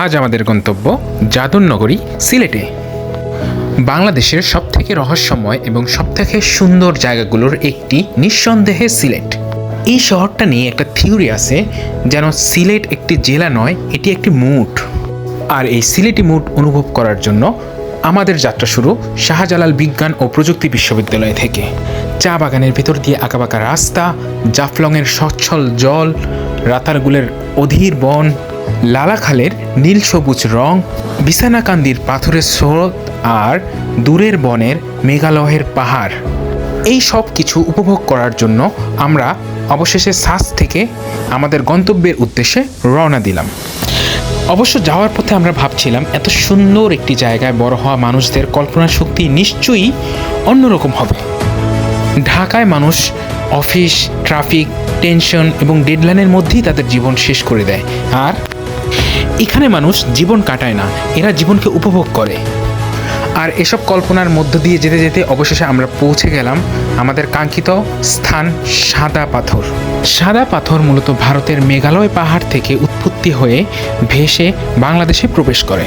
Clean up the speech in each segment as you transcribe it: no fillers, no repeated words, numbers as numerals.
আজ আমাদের গন্তব্য জাদুর নগরী সিলেটে। বাংলাদেশের সবথেকে রহস্যময় এবং সবথেকে সুন্দর জায়গাগুলোর একটি নিঃসন্দেহে সিলেট। এই শহরটা নিয়ে একটা থিওরি আছে যেন সিলেট একটি জেলা নয়, এটি একটি মুড। আর এই সিলেটি মুড অনুভব করার জন্য আমাদের যাত্রা শুরু শাহজালাল বিজ্ঞান ও প্রযুক্তি বিশ্ববিদ্যালয় থেকে। চা বাগানের ভেতর দিয়ে আঁকাবাঁকা রাস্তা, জাফলংয়ের সচ্ছল জল, রাতারগুলের অধীর বন, লালাখালের নীল সবুজ রং, বিছানাকান্দির পাথরের স্রোত আর দূরের বনের মেঘালয়ের পাহাড়, এই সব কিছু উপভোগ করার জন্য আমরা অবশেষে সাস থেকে আমাদের গন্তব্যের উদ্দেশ্যে রওনা দিলাম। অবশ্য যাওয়ার পথে আমরা ভাবছিলাম এত সুন্দর একটি জায়গায় বড় হওয়া মানুষদের কল্পনা শক্তি নিশ্চয়ই অন্যরকম হবে। ঢাকায় মানুষ অফিস, ট্রাফিক, টেনশন এবং ডেডলাইনের মধ্যেই তাদের জীবন শেষ করে দেয়, আর এখানে মানুষ জীবন কাটায় না, এরা জীবনকে উপভোগ করে। আর এসব কল্পনার মধ্য দিয়ে যেতে যেতে অবশেষে আমরা পৌঁছে গেলাম আমাদের কাঙ্ক্ষিত স্থান সাদা পাথর। সাদা পাথর মূলত ভারতের মেঘালয় পাহাড় থেকে উৎপত্তি হয়ে ভেসে বাংলাদেশে প্রবেশ করে।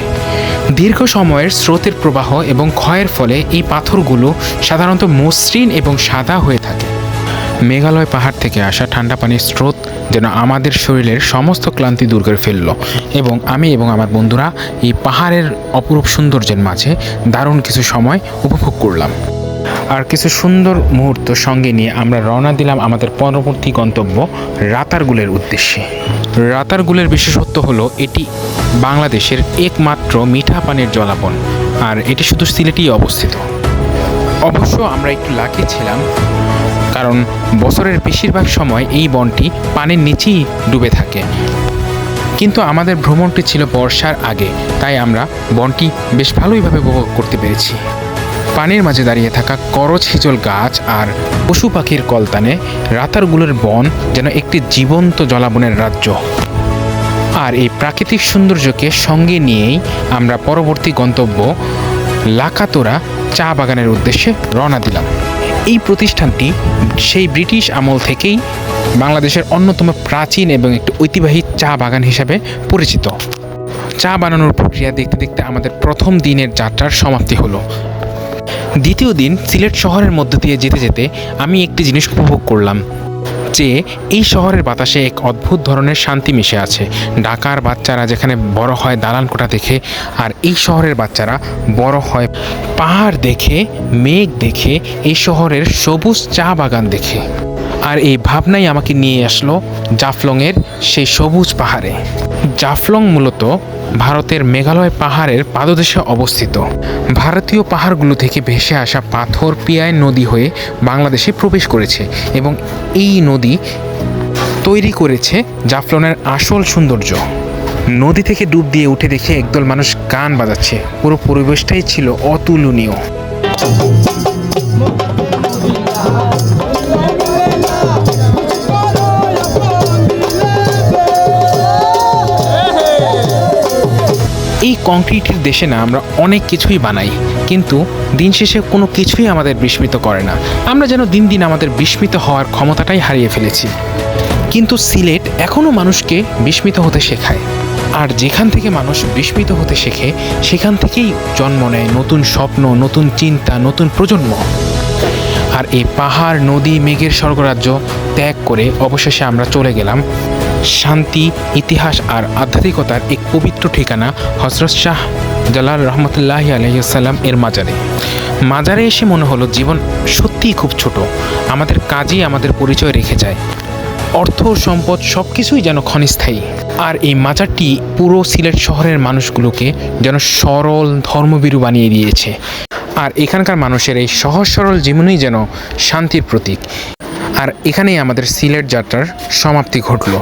দীর্ঘ সময়ের স্রোতের প্রবাহ এবং ক্ষয়ের ফলে এই পাথরগুলো সাধারণত মসৃণ এবং সাদা হয়ে থাকে। মেঘালয় পাহাড় থেকে আসা ঠান্ডা পানির স্রোত যেন আমাদের শরীরের সমস্ত ক্লান্তি দূর করে ফেলল, এবং আমি এবং আমার বন্ধুরা এই পাহাড়ের অপরূপ সৌন্দর্যের মাঝে দারুণ কিছু সময় উপভোগ করলাম। আর কিছু সুন্দর মুহূর্ত সঙ্গে নিয়ে আমরা রওনা দিলাম আমাদের পরবর্তী গন্তব্য রাতারগুলের উদ্দেশ্যে। রাতারগুলের বিশেষত্ব হলো এটি বাংলাদেশের একমাত্র মিঠা পানির জলাবন, আর এটি শুধু সিলেটেই অবস্থিত। অবশ্য আমরা একটু লাকি ছিলাম, কারণ বছরের বেশিরভাগ সময় এই বনটি পানির নিচেই ডুবে থাকে। কিন্তু আমাদের ভ্রমণটি ছিল বর্ষার আগে, তাই আমরা বনটি বেশ ভালোইভাবে উপভোগ করতে পেরেছি। পানির মাঝে দাঁড়িয়ে থাকা করচ হিজল গাছ আর পশু পাখির কলতানে রাতারগুলের বন যেন একটি জীবন্ত জলাবনের রাজ্য। আর এই প্রাকৃতিক সৌন্দর্যকে সঙ্গে নিয়েই আমরা পরবর্তী গন্তব্য লাকাতোরা চা বাগানের উদ্দেশ্যে রওনা দিলাম। এই প্রতিষ্ঠানটি সেই ব্রিটিশ আমল থেকেই বাংলাদেশের অন্যতম প্রাচীন এবং একটি ঐতিহ্যবাহী চা বাগান হিসাবে পরিচিত। চা বানানোর প্রক্রিয়া দেখতে দেখতে আমাদের প্রথম দিনের যাত্রার সমাপ্তি হলো। দ্বিতীয় দিন সিলেট শহরের মধ্য দিয়ে যেতে যেতে আমি একটি জিনিস উপভোগ করলাম যে এই শহরের বাতাসে এক অদ্ভুত ধরনের শান্তি মিশে আছে। ঢাকার বাচ্চারা যেখানে বড় হয় দালান কোঠা দেখে, আর এই শহরের বাচ্চারা বড় হয় পাহাড় দেখে, মেঘ দেখে, এই শহরের সবুজ চা বাগান দেখে। আর এই ভাবনাই আমাকে নিয়ে আসলো জাফলংয়ের সেই সবুজ পাহাড়ে। জাফলং মূলত ভারতের মেঘালয় পাহাড়ের পাদদেশে অবস্থিত। ভারতীয় পাহাড়গুলো থেকে ভেসে আসা পাথর পিয়ায় নদী হয়ে বাংলাদেশে প্রবেশ করেছে, এবং এই নদী তৈরি করেছে জাফলংয়ের আসল সৌন্দর্য। নদী থেকে ডুব দিয়ে উঠে দেখে একদল মানুষ গান বাজাচ্ছে, পুরো পরিবেশটাই ছিল অতুলনীয়। এই কংক্রিটের দেশে না আমরা অনেক কিছুই বানাই, কিন্তু দিন শেষে কোনো কিছুই আমাদের বিস্মিত করে না। আমরা যেন দিন দিন আমাদের বিস্মিত হওয়ার ক্ষমতাটাই হারিয়ে ফেলেছি। কিন্তু সিলেট এখনও মানুষকে বিস্মিত হতে শেখায়, আর যেখান থেকে মানুষ বিস্মিত হতে শেখে সেখান থেকেই জন্ম নেয় নতুন স্বপ্ন, নতুন চিন্তা, নতুন প্রজন্ম। আর এই পাহাড়, নদী, মেঘের স্বর্গরাজ্য ত্যাগ করে অবশেষে আমরা চলে গেলাম শান্তি, ইতিহাস আর আধ্যাত্মিকতার এক পবিত্র ঠিকানা হযরত শাহ জালাল রহমতুল্লাহি আলাইহি সাল্লাম এর মাজারে এসে মনে হলো জীবন সত্যিই খুব ছোট। আমাদের কাজই আমাদের পরিচয় রেখে যায়। অর্থ, সম্পদ সব কিছুই যেন ক্ষণস্থায়ী। আর এই মাজারটি পুরো সিলেট শহরের মানুষগুলোকে যেন সরল ধর্মভীরু বানিয়ে দিয়েছে। আর এখানকার মানুষের এই সহজ সরল জীবনই যেন শান্তির প্রতীক। আর এখানেই আমাদের সিলেট যাত্রার সমাপ্তি ঘটল।